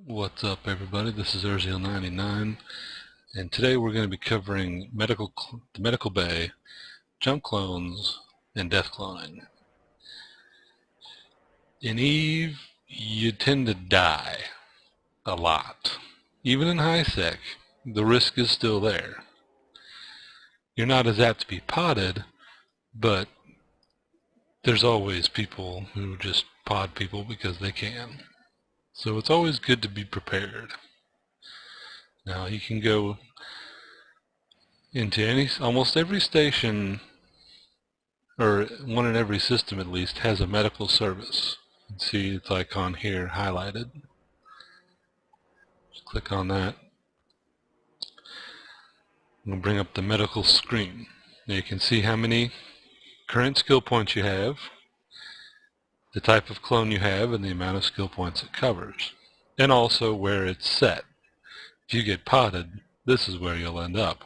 What's up, everybody? This is Urziel99, and today we're going to be covering the medical bay, jump clones, and death cloning. In Eve, you tend to die a lot. Even in high sec, the risk is still there. You're not as apt to be potted, but there's always people who just pod people because they can. So it's always good to be prepared. Now you can go into almost every station, or one in every system at least, has a medical service. You can see its icon here highlighted. Just click on that. We'll bring up the medical screen. Now you can see how many current skill points you have, the type of clone you have, and the amount of skill points it covers, and also where it's set. If you get potted, this is where you'll end up.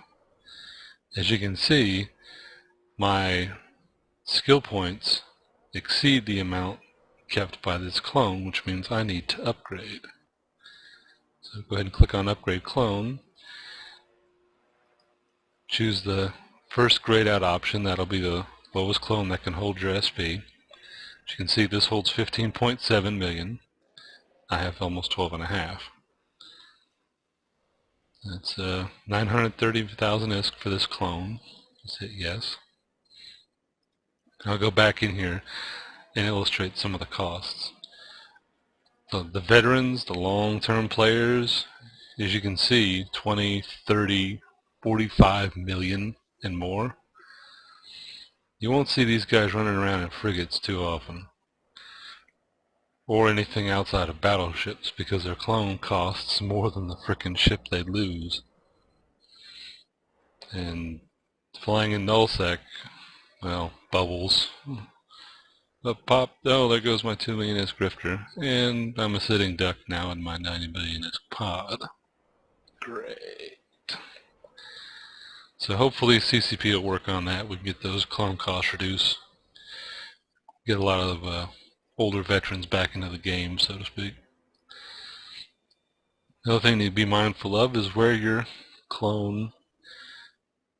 As you can see, my skill points exceed the amount kept by this clone, which means I need to upgrade. So go ahead and click on Upgrade Clone. Choose the first grayed out option. That'll be the lowest clone that can hold your SP. As you can see, this holds 15.7 million. I have almost 12.5. That's 930,000 ISK for this clone. Just hit yes. I'll go back in here and illustrate some of the costs. So the veterans, the long-term players, as you can see, 20, 30, 45 million and more. You won't see these guys running around in frigates too often, or anything outside of battleships, because their clone costs more than the frickin' ship they lose. And flying in nullsec, well, bubbles. Pop, oh, there goes my 2 million ISK grifter, and I'm a sitting duck now in my 90 million ISK pod. Great. So hopefully CCP will work on that. We can get those clone costs reduced. Get a lot of older veterans back into the game, so to speak. Another thing to be mindful of is where your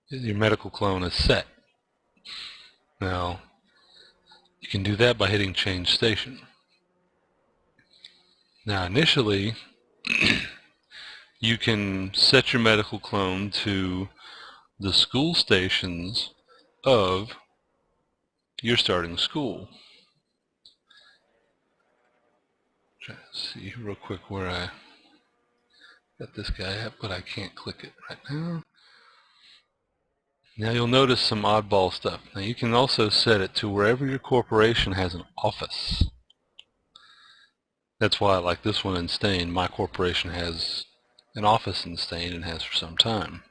medical clone is set. Now, you can do that by hitting Change Station. Now, initially, you can set your medical clone to the school stations of your starting school. Try to see real quick where I got this guy at, but I can't click it right now. Now you'll notice some oddball stuff. Now you can also set it to wherever your corporation has an office. That's why, like this one in Stain, my corporation has an office in Stain and has for some time.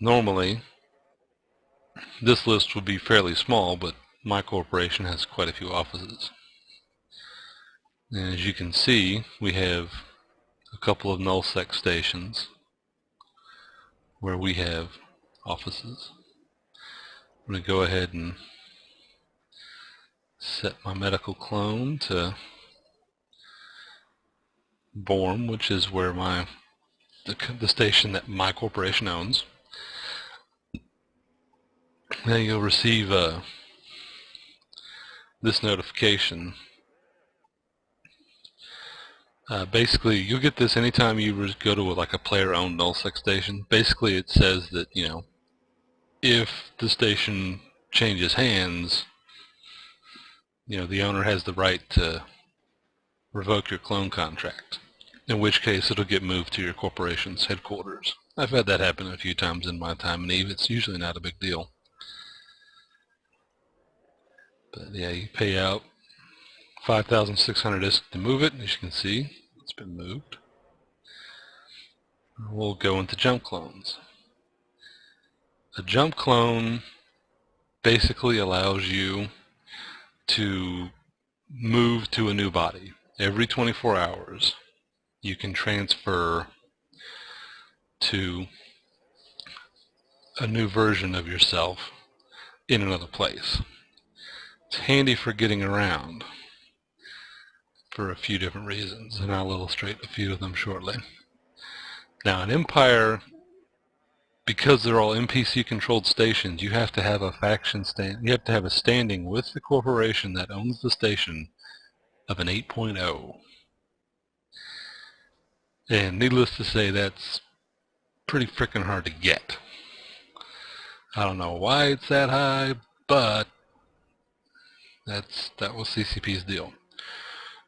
Normally, this list would be fairly small, but my corporation has quite a few offices. And as you can see, we have a couple of nullsec stations where we have offices. I'm going to go ahead and set my medical clone to Borm, which is where the station that my corporation owns. Then you'll receive this notification. Basically, you'll get this anytime you go to like a player-owned nullsec station. Basically, it says that, you know, if the station changes hands, you know, the owner has the right to revoke your clone contract, in which case it'll get moved to your corporation's headquarters. I've had that happen a few times in my time in Eve. It's usually not a big deal. But yeah, you pay out 5,600 ISK to move it. As you can see, it's been moved. We'll go into jump clones. A jump clone basically allows you to move to a new body. Every 24 hours, you can transfer to a new version of yourself in another place. It's handy for getting around. for a few different reasons, and I'll illustrate a few of them shortly. Now, an empire, because they're all NPC-controlled stations, you have to have a faction stand. You have to have a standing with the corporation that owns the station of an 8.0. And needless to say, that's pretty frickin' hard to get. I don't know why it's that high, but that was CCP's deal.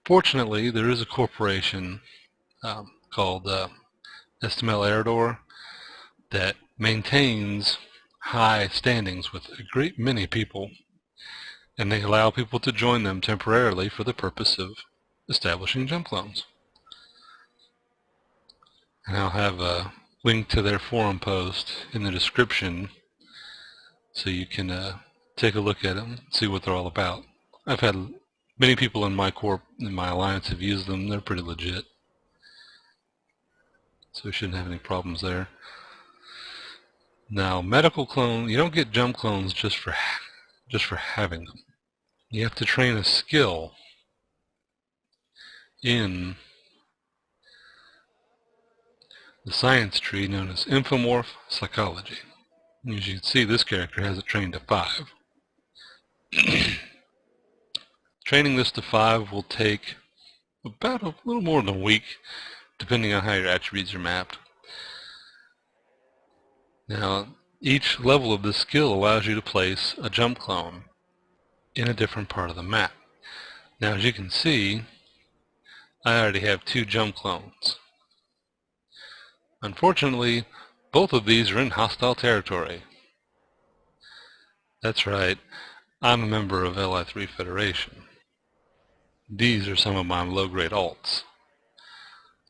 Fortunately, there is a corporation called Estel Arador that maintains high standings with a great many people, and they allow people to join them temporarily for the purpose of establishing jump clones. And I'll have a link to their forum post in the description so you can take a look at them, see what they're all about. I've had many people in my alliance have used them. They're pretty legit, so we shouldn't have any problems there. Now, medical clone, you don't get jump clones just for having them. You have to train a skill in the science tree known as Infomorph psychology. As you can see, this character has it trained to 5. Training this to 5 will take about a little more than a week, depending on how your attributes are mapped. Now, each level of this skill allows you to place a jump clone in a different part of the map. Now, as you can see, I already have 2 jump clones. Unfortunately, both of these are in hostile territory. That's right, I'm a member of Li3 Federation. These are some of my low-grade alts.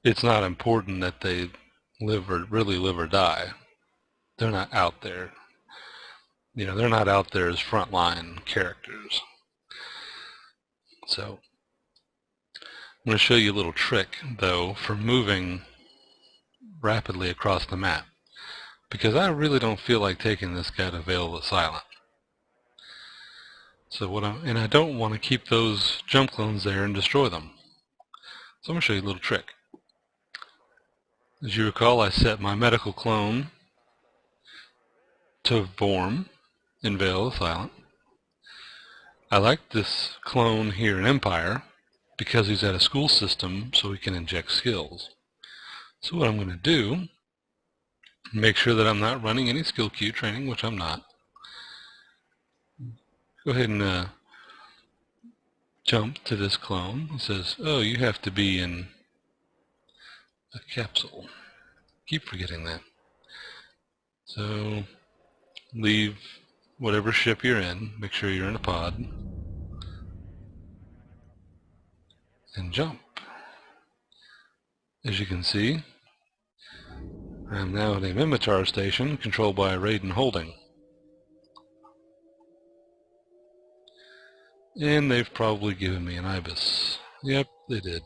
It's not important that they really live or die. They're not out there. You know, they're not out there as frontline characters. So, I'm going to show you a little trick, though, for moving rapidly across the map, because I really don't feel like taking this guy to Veil of the Silent. So and I don't want to keep those jump clones there and destroy them. So I'm going to show you a little trick. As you recall, I set my medical clone to Vorm in Veil of the Silent. I like this clone here in Empire because he's at a school system, so he can inject skills. So what I'm going to do, make sure that I'm not running any skill queue training, which I'm not. Go ahead and jump to this clone. It says, oh, you have to be in a capsule. Keep forgetting that. So leave whatever ship you're in, make sure you're in a pod, and jump. As you can see, I'm now at a Mimitar station controlled by Raiden Holding. And they've probably given me an Ibis. Yep, they did.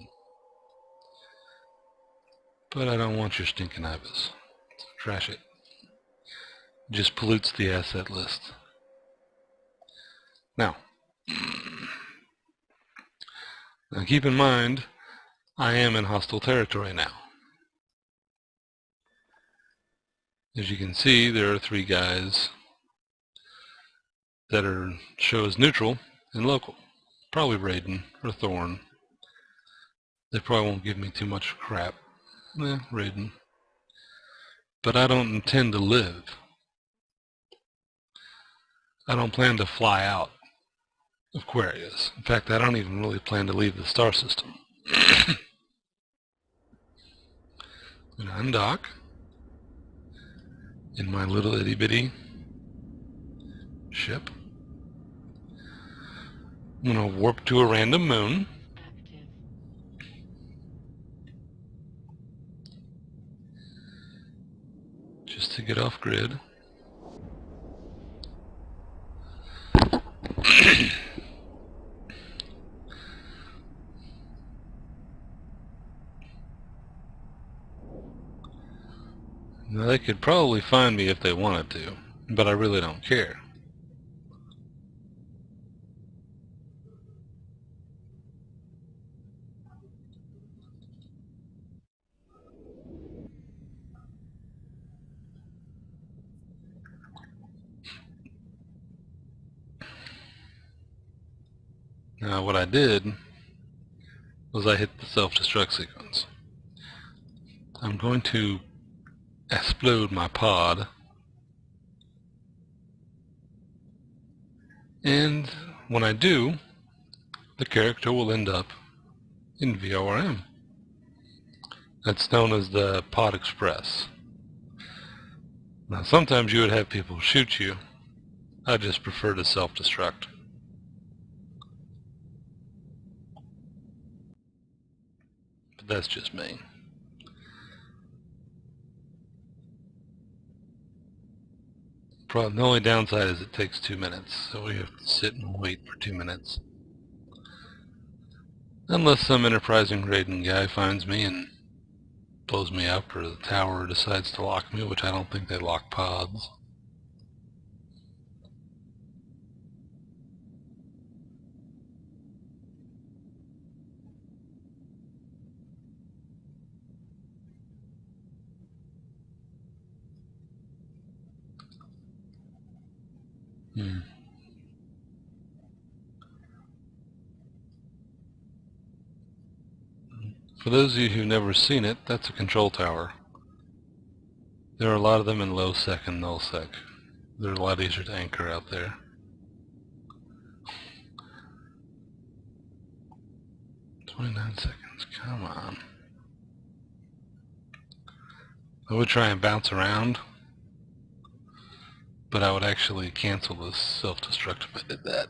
But I don't want your stinking Ibis. So trash it. It just pollutes the asset list. Now keep in mind, I am in hostile territory now. As you can see, there are 3 guys that show as neutral and local. Probably Raiden or Thorn. They probably won't give me too much crap. Raiden. But I don't intend to live. I don't plan to fly out of Aquarius. In fact, I don't even really plan to leave the star system. I'm going to undock in my little itty bitty ship. I'm going to warp to a random moon. Just to get off grid. Now, they could probably find me if they wanted to, but I really don't care. Now what I did was I hit the self-destruct sequence. I'm going to explode my pod, and when I do, the character will end up in VORM. That's known as the Pod Express. Now sometimes you would have people shoot you. I just prefer to self-destruct. But that's just me. The only downside is it takes 2 minutes, so we have to sit and wait for 2 minutes. Unless some enterprising raiding guy finds me and blows me up, or the tower decides to lock me, which I don't think they lock pods. For those of you who've never seen it, that's a control tower. There are a lot of them in low sec and null sec. They're a lot easier to anchor out there. "29 seconds, come on." I would try and bounce around, but I would actually cancel this self-destruct if I did that.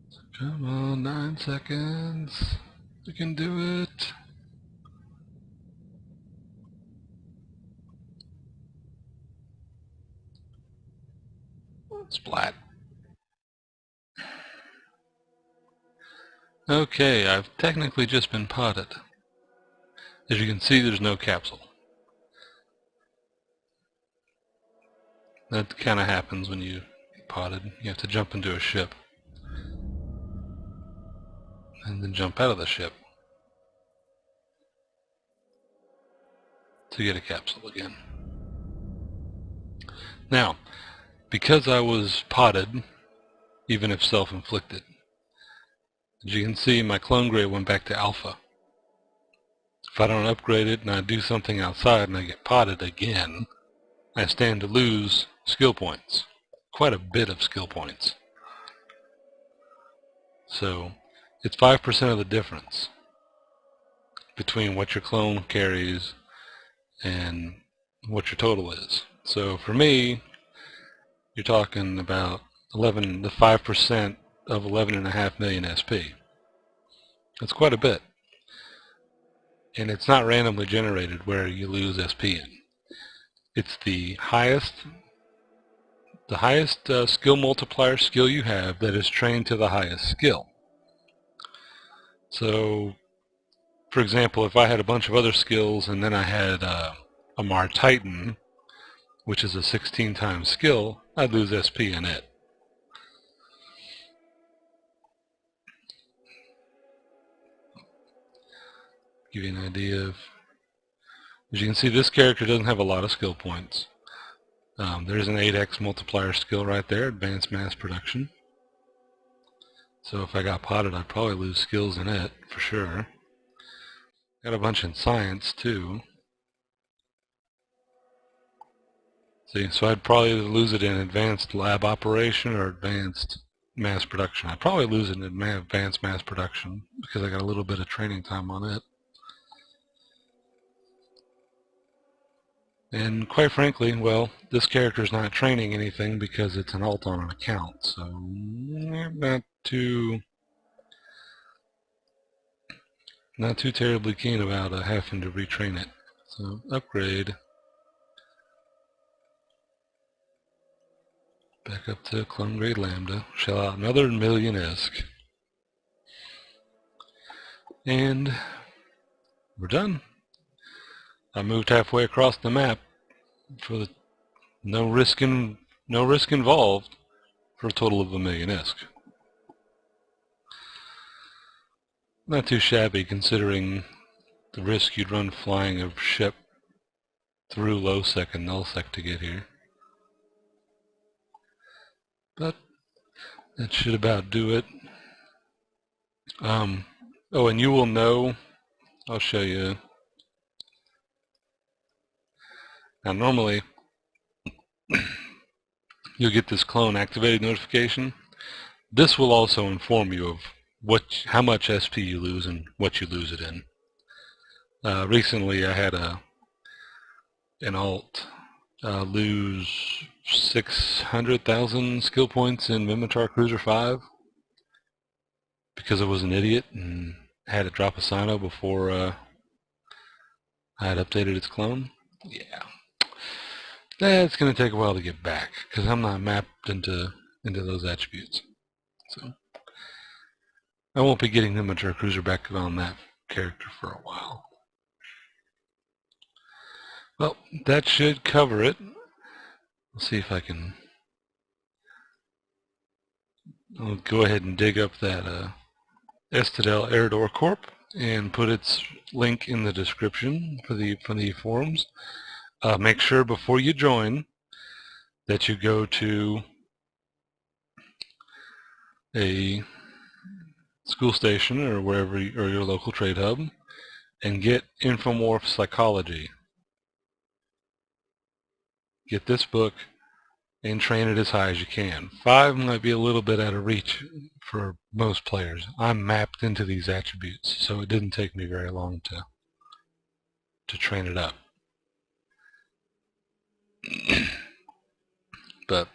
So come on, 9 seconds. We can do it. Splat. Okay, I've technically just been potted. As you can see, there's no capsule. That kind of happens when you get potted. You have to jump into a ship and then jump out of the ship to get a capsule again. Now, because I was potted, even if self-inflicted, as you can see, my clone grade went back to alpha. If I don't upgrade it and I do something outside and I get potted again, I stand to lose skill points. Quite a bit of skill points. So it's 5% of the difference between what your clone carries and what your total is. So for me, you're talking about the 5% of 11.5 million SP. That's quite a bit. And it's not randomly generated where you lose SP in. It's the highest skill multiplier skill you have that is trained to the highest skill. So, for example, if I had a bunch of other skills and then I had a Mar Titan, which is a 16 times skill, I'd lose SP in it. Give you an idea of, as you can see, this character doesn't have a lot of skill points. There's an 8x multiplier skill right there, advanced mass production. So if I got potted, I'd probably lose skills in it, for sure. Got a bunch in science, too. See, so I'd probably lose it in advanced lab operation or advanced mass production. I'd probably lose it in advanced mass production because I got a little bit of training time on it. And quite frankly, well, this character's not training anything because it's an alt on an account, so I'm not too terribly keen about having to retrain it. So upgrade. Back up to clone grade lambda. Shell out another million ISK. And we're done. I moved halfway across the map for the no risk involved for a total of 1 million ISK. Not too shabby considering the risk you'd run flying a ship through low sec and null sec to get here. But that should about do it. Oh, and you will know, I'll show you. Now normally, you'll get this clone activated notification. This will also inform you of how much SP you lose and what you lose it in. Recently I had an alt lose 600,000 skill points in Minotaur Cruiser 5 because I was an idiot and had to drop a Sino before I had updated its clone. Yeah. That's going to take a while to get back because I'm not mapped into those attributes. So I won't be getting the Minotaur Cruiser back on that character for a while. Well, that should cover it. Let's see if I can. I'll go ahead and dig up that Estel Arador Corp and put its link in the description for the forums. Make sure before you join that you go to a school station or wherever or your local trade hub and get Infomorph Psychology. Get this book and train it as high as you can. 5 might be a little bit out of reach for most players. I'm mapped into these attributes, so it didn't take me very long to train it up. But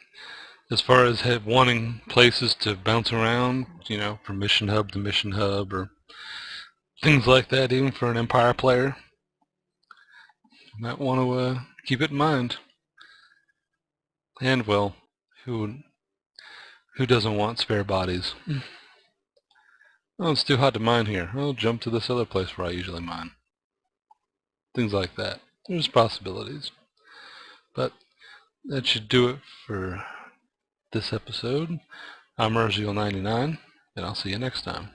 as far as wanting places to bounce around, you know, from mission hub to mission hub or things like that, even for an Empire player, you might want to keep it in mind. And, well, who doesn't want spare bodies? Oh, it's too hot to mine here. I'll jump to this other place where I usually mine. Things like that. There's possibilities. But that should do it for this episode. I'm Erzeel99, and I'll see you next time.